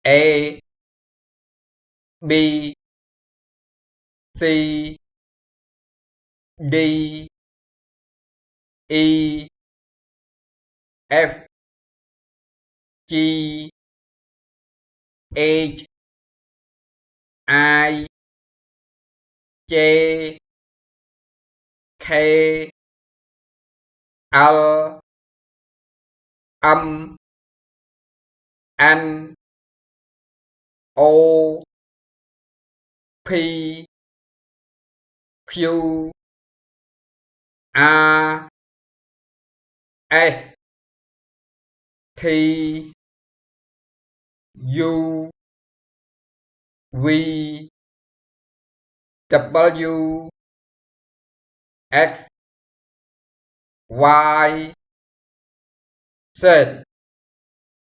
A B C D E F G H I J K L M N O P Q R S T U V W X Y Z